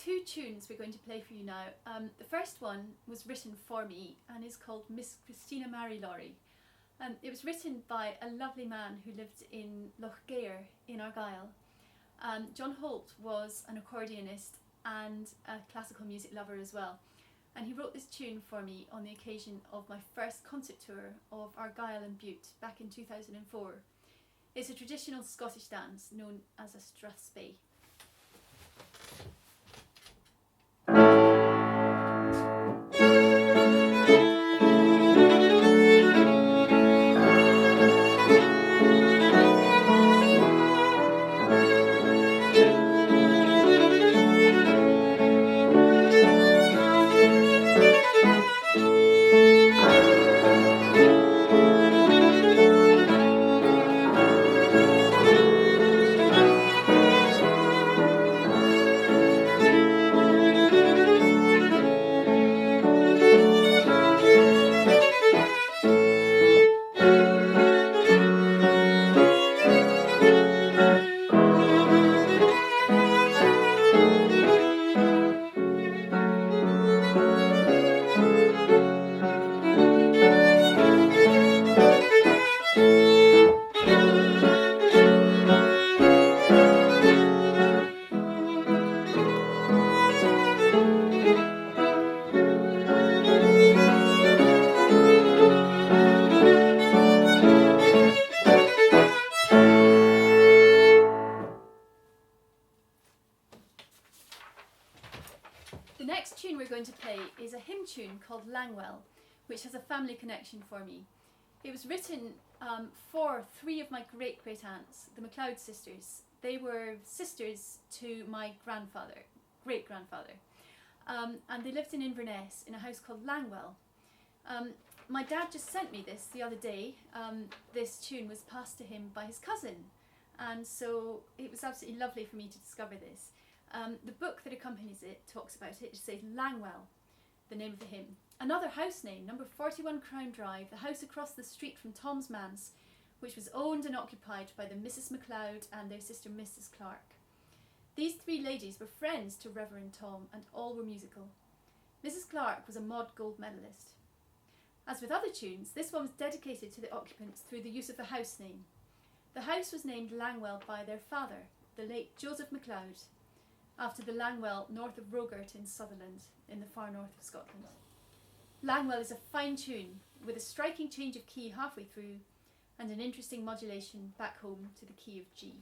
two tunes we're going to play for you now. The first one was written for me and is called Miss Christina Mairi Lawrie. It was written by a lovely man who lived in Lochgair in Argyll. John Holt was an accordionist and a classical music lover as well. And he wrote this tune for me on the occasion of my first concert tour of Argyll and Bute back in 2004. It's a traditional Scottish dance known as a Strathspey. The next tune we're going to play is a hymn tune called Langwell, which has a family connection for me. It was written for three of my great-great-aunts, the MacLeod sisters. They were sisters to my great-grandfather. And they lived in Inverness in a house called Langwell. My dad just sent me this the other day. This tune was passed to him by his cousin. And so it was absolutely lovely for me to discover this. The book that accompanies it talks about it. It says Langwell, the name of the hymn. Another house name, number 41 Crown Drive, the house across the street from Tom's manse, which was owned and occupied by the Mrs. MacLeod and their sister Mrs. Clark. These three ladies were friends to Reverend Tom, and all were musical. Mrs. Clark was a Mod Gold medalist. As with other tunes, this one was dedicated to the occupants through the use of the house name. The house was named Langwell by their father, the late Joseph MacLeod, after the Langwell north of Rogart in Sutherland, in the far north of Scotland. Langwell is a fine tune, with a striking change of key halfway through, and an interesting modulation back home to the key of G.